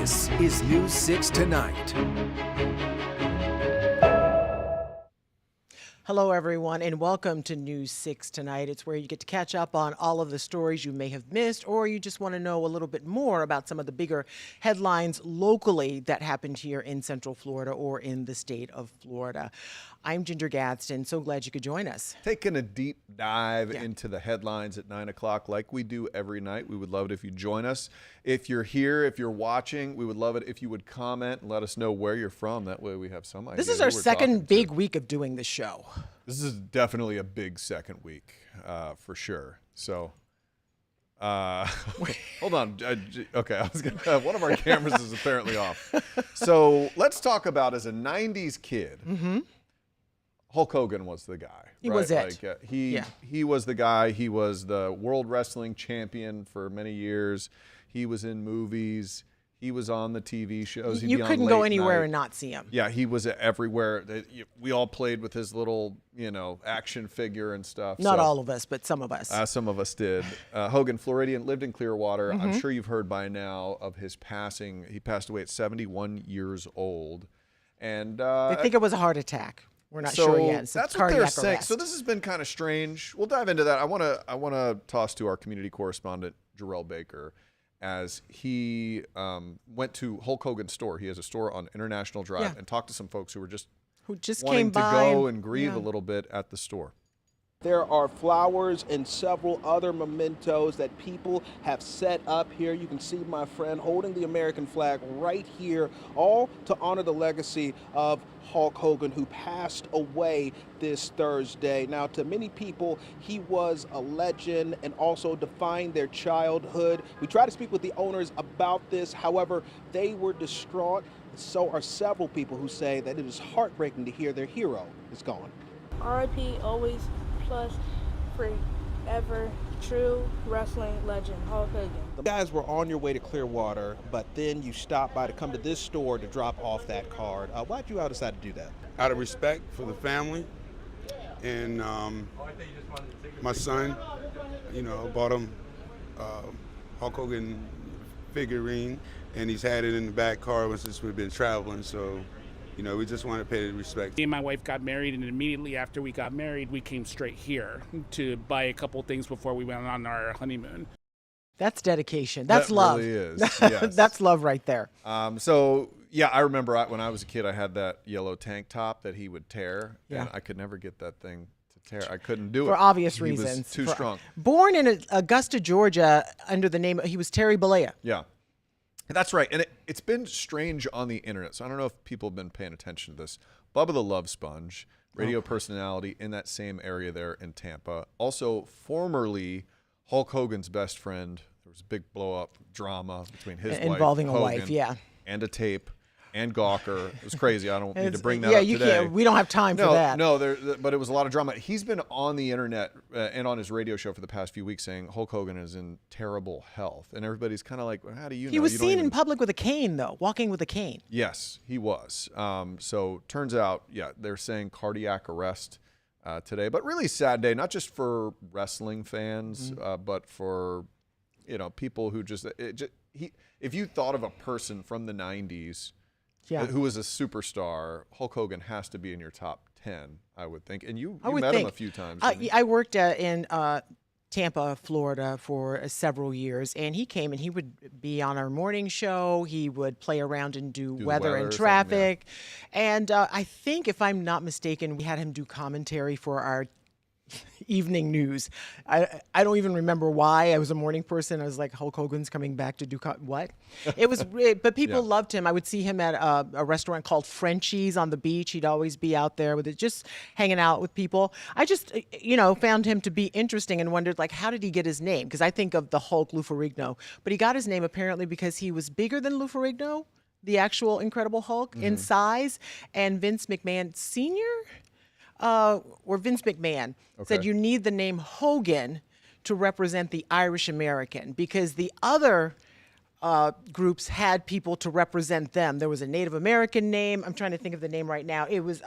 This is News 6 Tonight. Hello, everyone, and welcome to News 6 Tonight. It's where you get to catch up on all of the stories you may have missed, or you just want to know a little bit more about some of the bigger headlines locally that happened here in Central Florida or in the state of Florida. I'm Ginger Gadsden. So glad you could join us. Taking a deep dive into the headlines at 9 o'clock like we do every night. We would love it if you join us. If you're here, if you're watching, we would love it if you would comment and let us know where you're from. That way we have some idea. This is our second big week of doing this show. This is definitely a big second week, for sure. So, hold on. Okay, I was gonna. One of our cameras is apparently off. So let's talk about, as a '90s kid, Hulk Hogan was the guy. He was it. Like, he was the guy. He was the World Wrestling Champion for many years. He was in movies. He was on the TV shows. You couldn't go anywhere and not see him. Yeah, he was everywhere. We all played with his little, action figure and stuff. Not all of us, but some of us. Some of us did. Hogan, Floridian, lived in Clearwater. I'm sure you've heard by now of his passing. He passed away at 71 years old. And they think it was a heart attack. We're not sure yet. So that's what they're saying. So this has been kind of strange. We'll dive into that. I want to toss to our community correspondent, Jarrell Baker, as he went to Hulk Hogan's store. He has a store on International Drive, and talked to some folks who just wanting came by to go and grieve a little bit at the store. There are flowers and several other mementos that people have set up here. You can see my friend holding the American flag right here, all to honor the legacy of Hulk Hogan, who passed away this Thursday. Now, to many people, he was a legend and also defined their childhood. We tried to speak with the owners about this. However, they were distraught. So are several people who say that it is heartbreaking to hear their hero is gone. R.I.P. always plus forever true wrestling legend, Hulk Hogan. The guys were on your way to Clearwater, but then you stopped by to come to this store to drop off that card. Why'd you all decide to do that? Out of respect for the family, and my son, bought him Hulk Hogan figurine, and he's had it in the back car since we've been traveling, so we just want to pay the respect. Me and my wife got married, and immediately after we got married, we came straight here to buy a couple things before we went on our honeymoon. That's dedication. That's love. Really is. Yes. That's love right there. I remember when I was a kid, I had that yellow tank top that he would tear, and I could never get that thing to tear. I couldn't do it. For obvious He reasons. was too strong. Born in Augusta, Georgia, under the name, he was Terry Bollea. Yeah. That's right. And it's been strange on the internet. So I don't know if people have been paying attention to this. Bubba the Love Sponge, radio personality in that same area there in Tampa. Also, formerly Hulk Hogan's best friend. There was a big blow-up drama between his wife, involving a Hogan, wife, and a tape, and Gawker. It was crazy. I don't need to bring that up you today. can't. We don't have time for that. No, but it was a lot of drama. He's been on the internet and on his radio show for the past few weeks saying Hulk Hogan is in terrible health. And everybody's kind of like, well, how do you know? He was seen in public with a cane, though, walking with a cane. Yes, he was. So turns out, they're saying cardiac arrest today. But really sad day, not just for wrestling fans, but for people who if you thought of a person from the 90s who was a superstar, Hulk Hogan has to be in your top 10, I would think. And you met him a few times. I worked in Tampa, Florida for several years, and he came and he would be on our morning show. He would play around and do weather and traffic. And I think, if I'm not mistaken, we had him do commentary for our evening news. I don't even remember why. I was a morning person. I was like, Hulk Hogan's coming back to do what? It was, but people loved him. I would see him at a restaurant called Frenchie's on the beach. He'd always be out there with it, just hanging out with people. I just, found him to be interesting and wondered, how did he get his name? Because I think of the Hulk Lou Ferrigno, but he got his name apparently because he was bigger than Lou Ferrigno, the actual Incredible Hulk, in size, and Vince McMahon Sr., or Vince McMahon said you need the name Hogan to represent the Irish American, because the other groups had people to represent them. There was a Native American name. I'm trying to think of the name right now. It was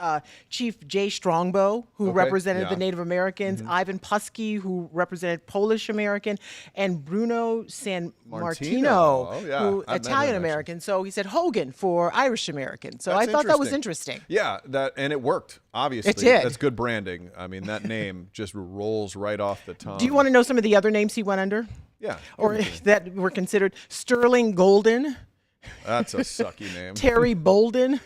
Chief Jay Strongbow, who represented the Native Americans, Ivan Pusky, who represented Polish American, and Bruno San Martino, who Italian American. So he said Hogan for Irish American. So I thought that was interesting. Yeah, and it worked. Obviously, it did. That's good branding. I mean, that name just rolls right off the tongue. Do you want to know some of the other names he went under? Yeah. Or that were considered? Sterling Golden. That's a sucky name. Terry Bolden,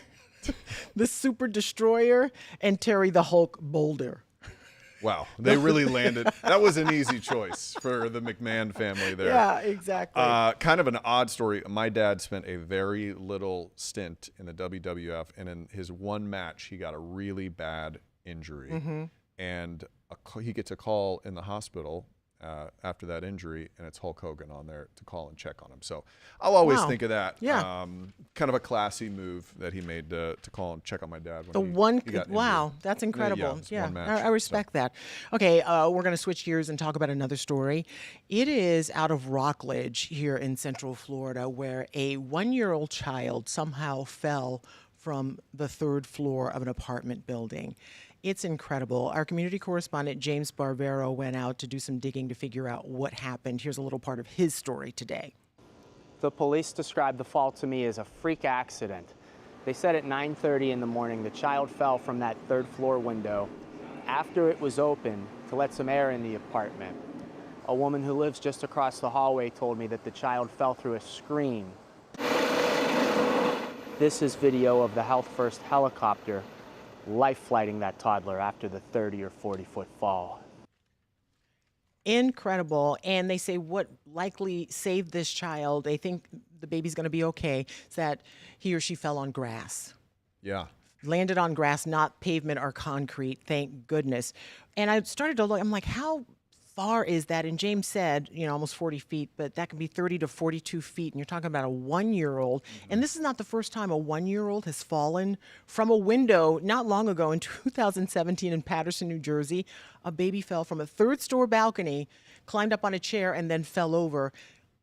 the Super Destroyer, and Terry the Hulk Boulder. Wow, they really landed. That was an easy choice for the McMahon family there. Yeah, exactly. Kind of an odd story. My dad spent a very little stint in the WWF, and in his one match, he got a really bad injury. And he gets a call in the hospital after that injury, and it's Hulk Hogan on there to call and check on him. So I'll always think of that. Yeah. Kind of a classy move that he made to call and check on my dad. Wow, that's incredible. Yeah, I respect that. Okay, we're going to switch gears and talk about another story. It is out of Rockledge here in Central Florida, where a 1-year-old child somehow fell from the 3rd floor of an apartment building. It's incredible. Our community correspondent, James Barbero, went out to do some digging to figure out what happened. Here's a little part of his story today. The police described the fall to me as a freak accident. They said at 9:30 in the morning the child fell from that 3rd floor window after it was open to let some air in the apartment. A woman who lives just across the hallway told me that the child fell through a screen. This is video of the Health First helicopter life flighting that toddler after the 30 or 40-foot fall. Incredible. And they say what likely saved this child, they think the baby's going to be okay, is that he or she fell on grass. Yeah. Landed on grass, not pavement or concrete, thank goodness. And I started to look, I'm like, how far is that? And James said, almost 40 feet, but that can be 30 to 42 feet. And you're talking about a 1-year-old. And this is not the first time a 1-year-old has fallen from a window. Not long ago in 2017 in Paterson, New Jersey, a baby fell from a 3rd-story balcony, climbed up on a chair, and then fell over.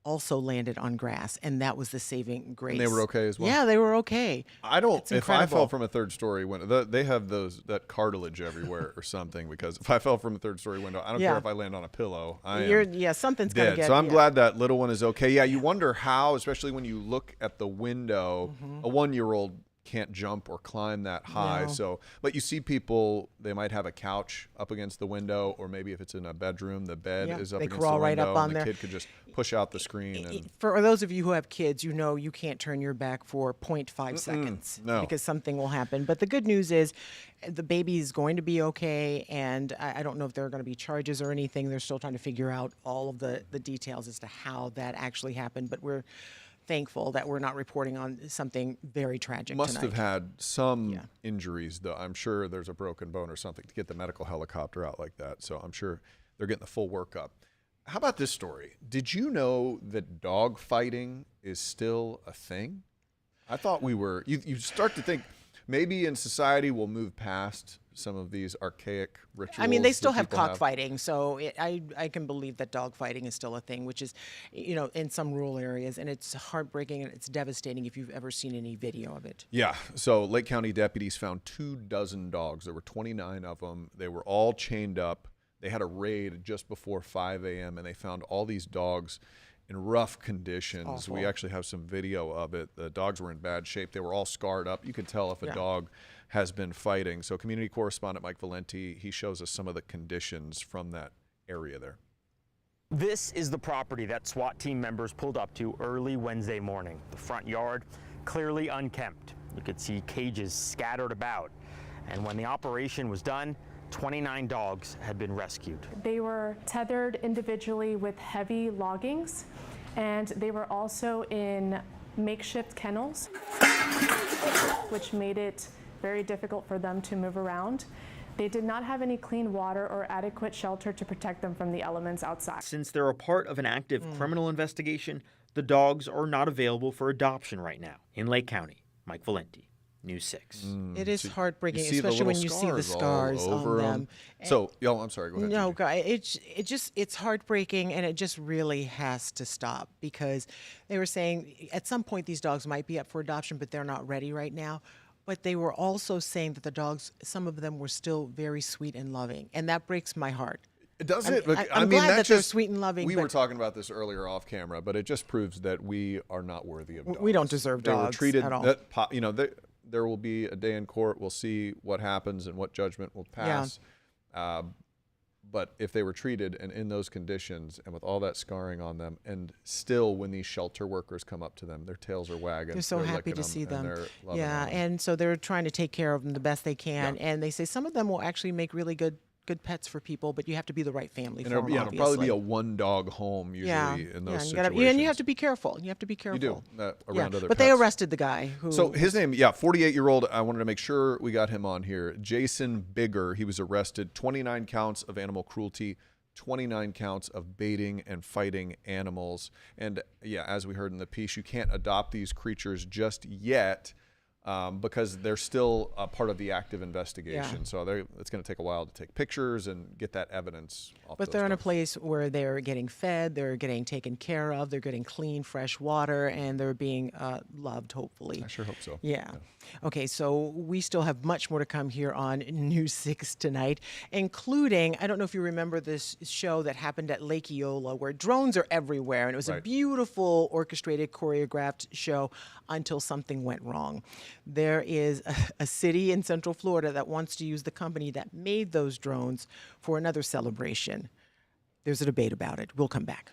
Also landed on grass, and that was the saving grace. And they were okay as well? Yeah, they were okay. If I fell from a 3rd-story window, they have that cartilage everywhere or something, because if I fell from a 3rd-story window, I don't care if I land on a pillow. Something's going to get. So I'm glad that little one is okay. Yeah, you wonder how, especially when you look at the window, a 1-year-old can't jump or climb that high. No. But you see people, they might have a couch up against the window, or maybe if it's in a bedroom, the bed is up against the window, right up on and there. The kid could just push out the screen. And for those of you who have kids, you can't turn your back for 0.5 seconds because something will happen. But the good news is the baby is going to be okay, and I don't know if there are going to be charges or anything. They're still trying to figure out all of the details as to how that actually happened, but we're thankful that we're not reporting on something very tragic Must tonight. have had some injuries, though. I'm sure there's a broken bone or something to get the medical helicopter out like that. So I'm sure they're getting the full workup. How about this story? Did you know that dog fighting is still a thing? I thought we were. You start to think maybe in society we'll move past some of these archaic rituals. I mean, they still have cockfighting, so I can believe that dog fighting is still a thing, which is, in some rural areas, and it's heartbreaking and it's devastating if you've ever seen any video of it. Yeah, so Lake County deputies found 24 dogs. There were 29 of them. They were all chained up. They had a raid just before 5 a.m., and they found all these dogs in rough conditions. Awful. We actually have some video of it. The dogs were in bad shape. They were all scarred up. You could tell if a dog has been fighting. So community correspondent Mike Valenti, he shows us some of the conditions from that area there. This is the property that SWAT team members pulled up to early Wednesday morning. The front yard clearly unkempt. You could see cages scattered about. And when the operation was done, 29 dogs had been rescued. They were tethered individually with heavy loggings, and they were also in makeshift kennels, which made it very difficult for them to move around. They did not have any clean water or adequate shelter to protect them from the elements outside. Since they're a part of an active criminal investigation, the dogs are not available for adoption right now. In Lake County, Mike Valenti, News 6. It is heartbreaking, see the especially when little you see the scars all scars on over them. So, I'm sorry. Go ahead. No, Gigi. it's heartbreaking, and it just really has to stop, because they were saying at some point these dogs might be up for adoption, but they're not ready right now. But they were also saying that the dogs, some of them were still very sweet and loving, and that breaks my heart. Does it? Look, I'm mean, glad that they're just, sweet and loving. We but were talking about this earlier off camera, but it just proves that we are not worthy of dogs. we don't deserve They were dogs treated at all. There will be a day in court. We'll see what happens and what judgment will pass. But if they were treated and in those conditions and with all that scarring on them, and still when these shelter workers come up to them, their tails are wagging. They're so happy to see them. Yeah, and so they're trying to take care of them the best they can. Yeah. And they say some of them will actually make really good pets for people, but you have to be the right family for them, it'll probably be a one-dog home usually in those situations. And you have to be careful. You have to be careful. You do, around other But pets. they arrested the guy who... So his name, 48-year-old, I wanted to make sure we got him on here. Jason Bigger, he was arrested, 29 counts of animal cruelty, 29 counts of baiting and fighting animals. And as we heard in the piece, you can't adopt these creatures just yet because they're still a part of the active investigation. Yeah. So it's going to take a while to take pictures and get that evidence off. But they're in a place where they're getting fed, they're getting taken care of, they're getting clean, fresh water, and they're being loved, hopefully. I sure hope so. Yeah. Okay, so we still have much more to come here on News 6 tonight, including, I don't know if you remember this show that happened at Lake Eola, where drones are everywhere, and it was a beautiful, orchestrated, choreographed show until something went wrong. There is a city in Central Florida that wants to use the company that made those drones for another celebration. There's a debate about it. We'll come back.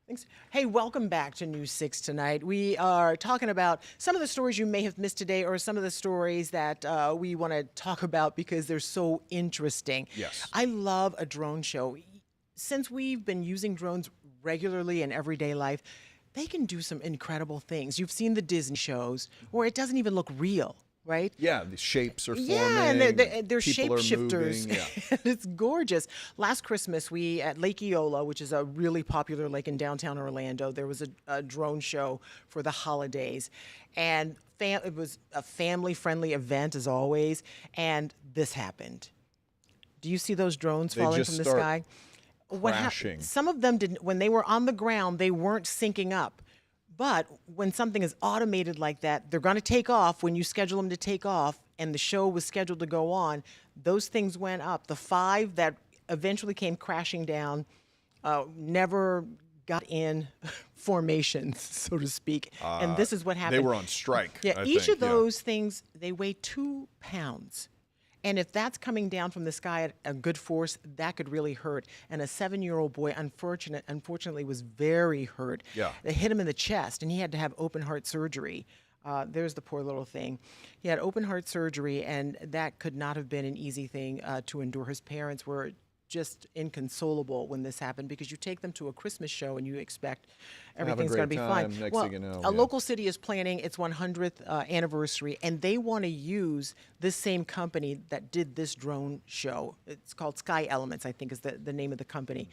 Thanks. Hey, welcome back to News 6 tonight. We are talking about some of the stories you may have missed today, or some of the stories that we want to talk about because they're so interesting. Yes. I love a drone show. Since we've been using drones regularly in everyday life, they can do some incredible things. You've seen the Disney shows where it doesn't even look real, right? Yeah, the shapes are forming. Yeah, and they're people are shapeshifters. moving, yeah. It's gorgeous. Last Christmas, we at Lake Eola, which is a really popular lake in downtown Orlando, there was a drone show for the holidays. And it was a family-friendly event, as always, and this happened. Do you see those drones falling from the sky? Crashing. Some of them didn't. When they were on the ground, they weren't syncing up. But when something is automated like that, they're going to take off when you schedule them to take off, and the show was scheduled to go on. Those things went up. The 5 that eventually came crashing down never got in formations, so to speak. And this is what happened. They were on strike. Yeah, I each think, of those things, they weigh 2 pounds. And if that's coming down from the sky at a good force, that could really hurt. And a 7-year-old boy, unfortunately, was very hurt. Yeah. They hit him in the chest, and he had to have open heart surgery. There's the poor little thing. He had open heart surgery, and that could not have been an easy thing to endure. His parents were just inconsolable when this happened, because you take them to a Christmas show and you expect everything's going to be fine. Next well, thing you know, a local city is planning its 100th anniversary, and they want to use this same company that did this drone show. It's called Sky Elements, I think is the name of the company.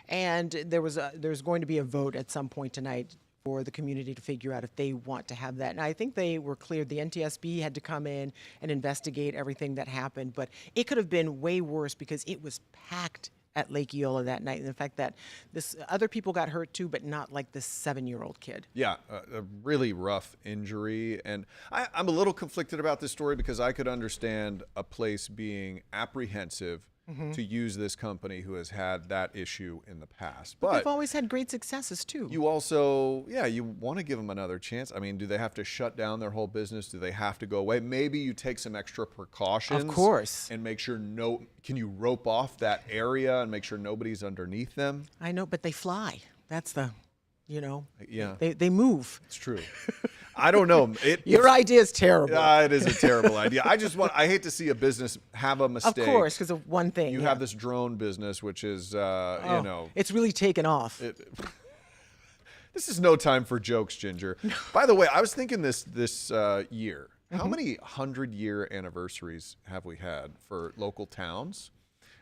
And there's going to be a vote at some point tonight for the community to figure out if they want to have that. And I think they were cleared. The NTSB had to come in and investigate everything that happened, but it could have been way worse because it was packed at Lake Eola that night. And the fact that other people got hurt too, but not like this 7-year-old kid. Yeah, a really rough injury. And I'm a little conflicted about this story because I could understand a place being apprehensive to use this company who has had that issue in the past. But they've always had great successes too. You also, you want to give them another chance. I mean, do they have to shut down their whole business? Do they have to go away? Maybe you take some extra precautions. Of course. And make sure can you rope off that area and make sure nobody's underneath them? I know, but they fly. That's the, Yeah. They move. It's true. I don't know. Your idea is terrible. It is a terrible idea. I hate to see a business have a mistake. Of course, because of one thing. You have this drone business, which is, it's really taken off. This is no time for jokes, Ginger. By the way, I was thinking this year, how many 100-year anniversaries have we had for local towns?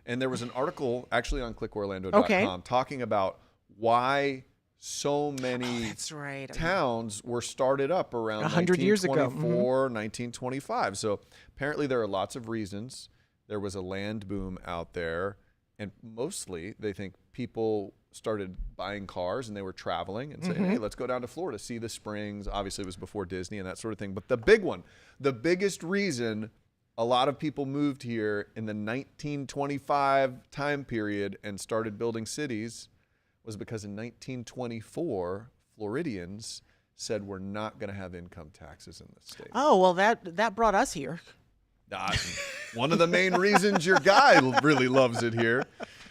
And there was an article actually on clickorlando.com talking about why so many towns were started up around 100 years ago. 1925. So apparently there are lots of reasons. There was a land boom out there, and mostly they think people started buying cars and they were traveling and saying, hey, let's go down to Florida, see the springs. Obviously it was before Disney and that sort of thing. But the big one, the biggest reason a lot of people moved here in the 1925 time period and started building cities was because in 1924, Floridians said we're not going to have income taxes in the state. Oh, well, that brought us here. One of the main reasons your guy really loves it here.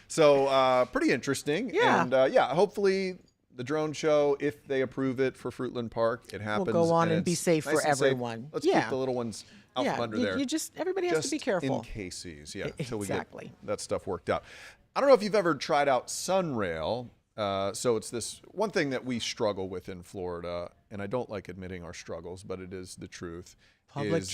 So pretty interesting. Yeah. And hopefully the drone show, if they approve it for Fruitland Park, it happens. We'll go on and be safe for everyone. Let's keep the little ones out from under there. Everybody has to be careful. In cases, until we get that stuff worked out. I don't know if you've ever tried out Sunrail. So it's this one thing that we struggle with in Florida, and I don't like admitting our struggles, but it is the truth. Public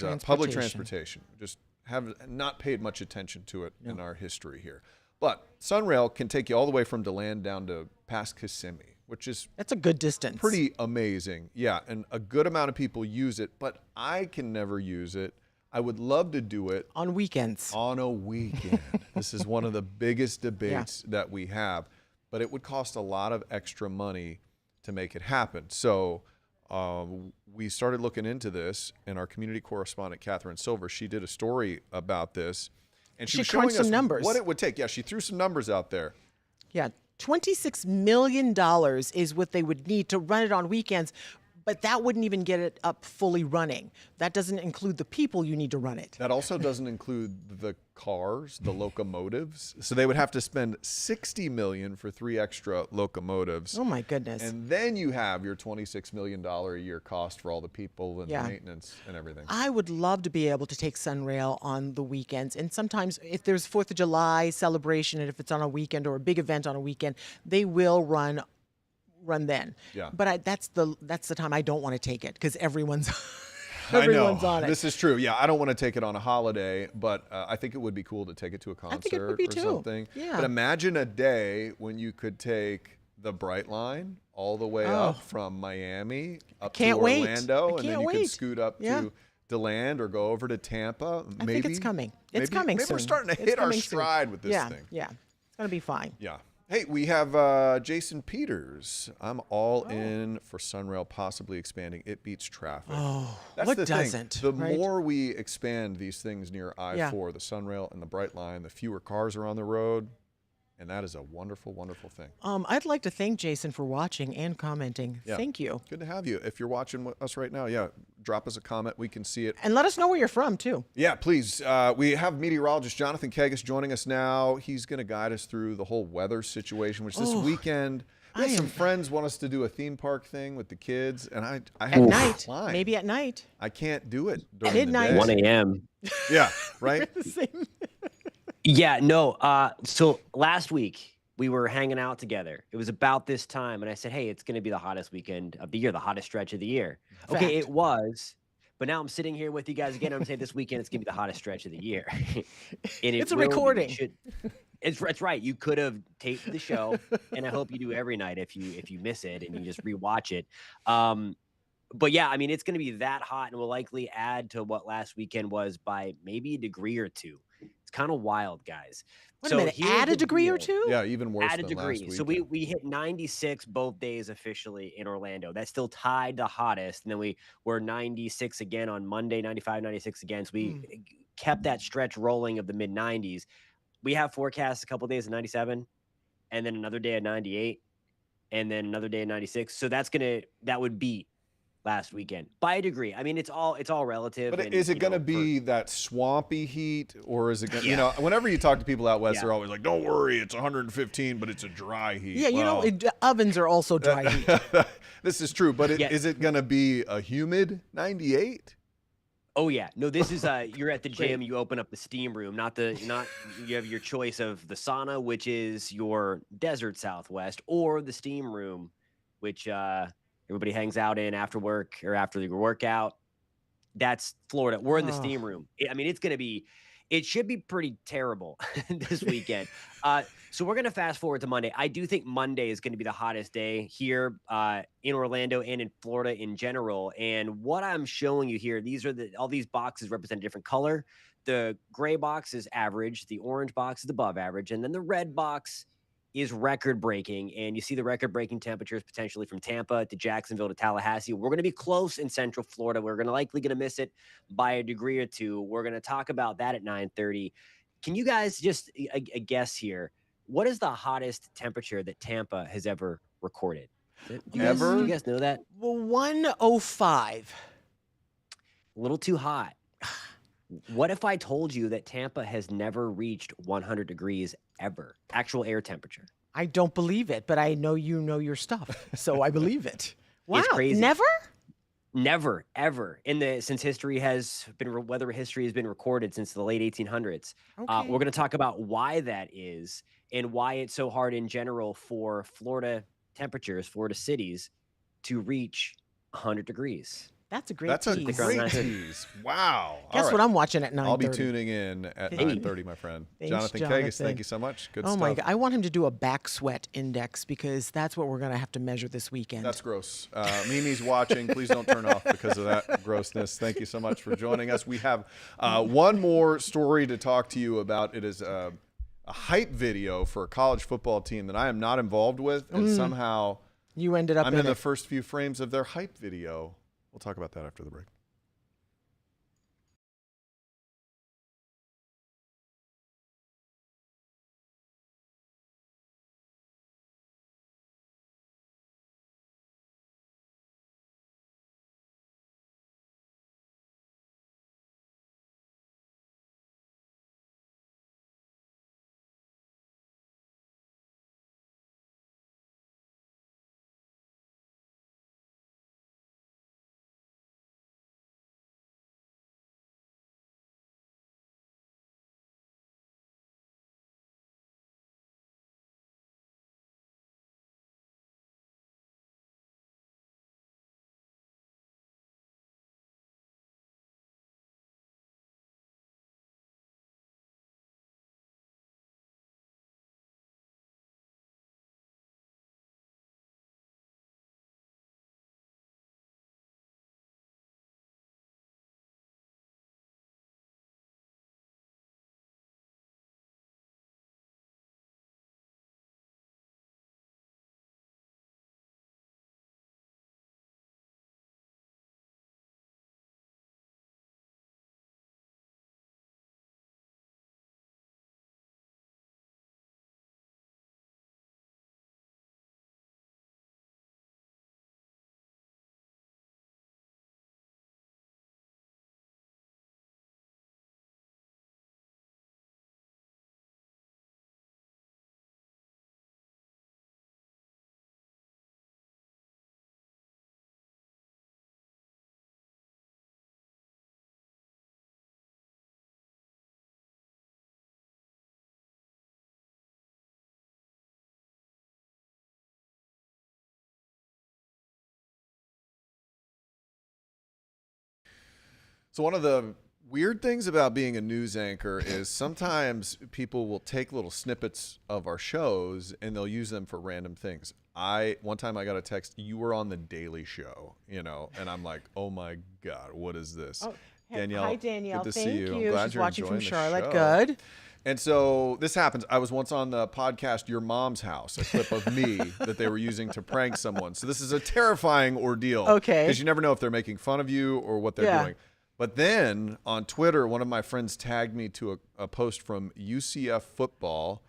transportation. Just have not paid much attention to it in our history here. But Sunrail can take you all the way from DeLand down to past Kissimmee, which is that's a good distance. Pretty amazing. Yeah, and a good amount of people use it, but I can never use it. I would love to do it on weekends. On a weekend. This is one of the biggest debates that we have. But it would cost a lot of extra money to make it happen. So we started looking into this, and our community correspondent, Catherine Silver, she did a story about this. And she was showing us numbers. What it would take. Yeah, she threw some numbers out there. Yeah, $26 million is what they would need to run it on weekends, but that wouldn't even get it up fully running. That doesn't include the people you need to run it. That also doesn't include the cars, the locomotives. So they would have to spend $60 million for 3 extra locomotives. Oh my goodness. And then you have your $26 million a year cost for all the people and the maintenance and everything. I would love to be able to take Sunrail on the weekends. And sometimes if there's 4th of July celebration, and if it's on a weekend or a big event on a weekend, they will run then. Yeah. But that's the time I don't want to take it because everyone's on it. This is true. Yeah, I don't want to take it on a holiday, but I think it would be cool to take it to a concert or something. Yeah. But imagine a day when you could take the Bright Line all the way up from Miami up to Orlando, and then you could scoot up to DeLand or go over to Tampa. I think it's coming. It's coming soon. Maybe we're starting to hit our stride with this thing. Yeah, it's going to be fine. Yeah. Hey, we have Jason Peters. I'm all in for Sunrail possibly expanding. It beats traffic. Oh, that's what the doesn't? thing. The more we expand these things near I-4, the Sunrail and the Bright Line, the fewer cars are on the road. And that is a wonderful, wonderful thing. I'd like to thank Jason for watching and commenting. Yeah. Thank you. Good to have you. If you're watching us right now, drop us a comment. We can see it. And let us know where you're from, too. Yeah, please. We have meteorologist Jonathan Kagas joining us now. He's going to guide us through the whole weather situation, which this weekend, we have some friends want us to do a theme park thing with the kids. And I at night. Maybe at night. I can't do it during midnight. the day. 1 a.m. Yeah, right? Yeah, no. So last week we were hanging out together. It was about this time, and I said, "Hey, it's going to be the hottest weekend of the year, the hottest stretch of the year." Fact. Okay, it was, but now I'm sitting here with you guys again. I'm saying this weekend it's going to be the hottest stretch of the year. And it's a recording. It's right. You could have taped the show, and I hope you do every night if you miss it and you just rewatch it. But yeah, I mean, it's going to be that hot, and will likely add to what last weekend was by maybe a degree or two. It's kind of wild, guys. Wait a minute, add a degree or two? Yeah, even worse Add a than degree. last So weekend. we hit 96 both days officially in Orlando. That's still tied the hottest. And then we were 96 again on Monday, 95, 96 again. So we kept that stretch rolling of the mid 90s. We have forecasts a couple days of 97, and then another day at 98, and then another day at 96. So that would beat last weekend by a degree. I mean, it's all relative. But and, is it going to be that swampy heat, or is it going to, whenever you talk to people out west, they're always like, don't worry, it's 110, but it's a dry heat. Yeah, ovens are also dry heat. This is true, but is it going to be a humid 98? Oh yeah, no. This is you're at the gym. You open up the steam room, not you have your choice of the sauna, which is your desert Southwest, or the steam room, which everybody hangs out in after work or after the workout. That's Florida. We're in the steam room. I mean, it should be pretty terrible this weekend. So we're going to fast forward to Monday. I do think Monday is going to be the hottest day here in Orlando and in Florida in general. And what I'm showing you here, all these boxes represent a different color. The gray box is average. The orange box is above average. And then the red box is record-breaking, and you see the record-breaking temperatures potentially from Tampa to Jacksonville to Tallahassee. We're going to be close in Central Florida. We're likely going to miss it by a degree or two. We're going to talk about that at 9:30. Can you guys just a guess here? What is the hottest temperature that Tampa has ever recorded? Do you guys know that? Well, 105. A little too hot. What if I told you that Tampa has never reached 100 degrees ever? Actual air temperature. I don't believe it, but I know you know your stuff, so I believe it. Wow, It's crazy. Never? Ever. Since weather history has been recorded since the late 1800s. Okay. We're going to talk about why that is and why it's so hard in general for Florida cities to reach 100 degrees. That's a great That's a tease. great tease. Wow. Guess what I'm watching at 9:30. I'll be tuning in at 9:30, my friend. Thanks, Jonathan Kagas, thank you so much. Good stuff. Oh, my God. I want him to do a back sweat index because that's what we're going to have to measure this weekend. That's gross. Mimi's watching. Please don't turn off because of that grossness. Thank you so much for joining us. We have one more story to talk to you about. It is a hype video for a college football team that I am not involved with, and somehow you ended up I'm in the first few frames of their hype video. We'll talk about that after the break. So one of the weird things about being a news anchor is sometimes people will take little snippets of our shows and they'll use them for random things. One time I got a text, "You were on the Daily Show," and I'm like, "Oh my God, what is this?" Oh, Danielle, hi Danielle, good to thank see you. you. I'm glad She's you're watching from enjoying the Charlotte. show. Good. And so this happens. I was once on the podcast Your Mom's House, a clip of me that they were using to prank someone. So this is a terrifying ordeal. Okay. Because you never know if they're making fun of you or what they're doing. But then on Twitter, one of my friends tagged me to a post from UCF football,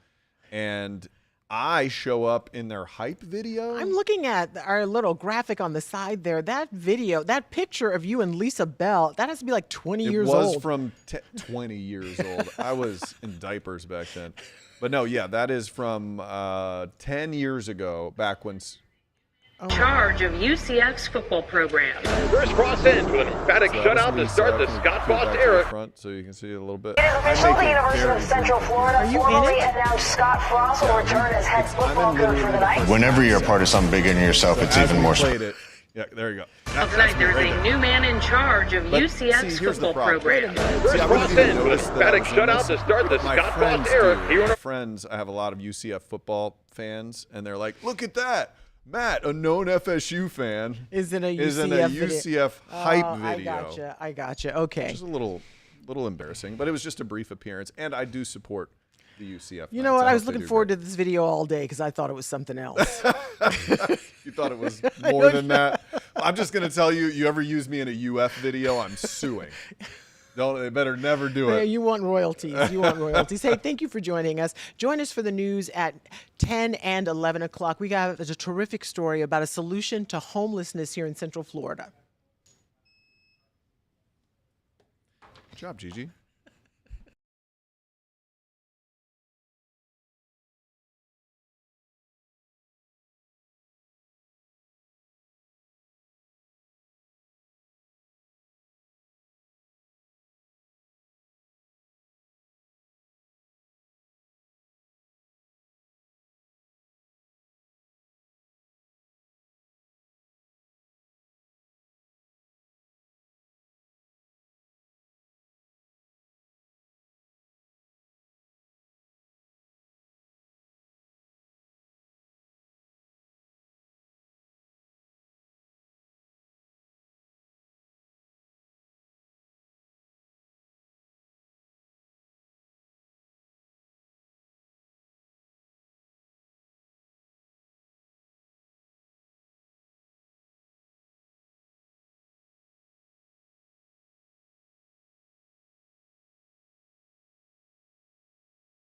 and I show up in their hype video. I'm looking at our little graphic on the side there. That video, that picture of you and Lisa Bell, that has to be like 20 years old. It was from 20 years old. I was in diapers back then. But no, yeah, that is from 10 years ago, back when... Charge of UCF's football program. First cross ends with an emphatic shutout to start the Scott Frost era. Front, so you can see it a little bit. It is official. The University of Central Florida formally announced Scott Frost will return as head football coach for the night. Whenever you're a part of something bigger than yourself, it's even more special. Yeah, there you go. Tonight there is a new man in charge of UCF's football program. First cross ends with an emphatic shutout to start the Scott Frost era. My friends, I have a lot of UCF football fans, and they're like, "Look at that. Matt, a known FSU fan, is in a UCF hype video." I gotcha. Okay. Which is a little embarrassing, but it was just a brief appearance, and I do support the UCF. You know what? I was looking forward to this video all day because I thought it was something else. You thought it was more than that? I'm just going to tell you, you ever use me in a UF video, I'm suing. They better never do it. You want royalties. You want royalties. Hey, thank you for joining us. Join us for the news at 10 and 11 o'clock. We got a terrific story about a solution to homelessness here in Central Florida. Good job, Gigi.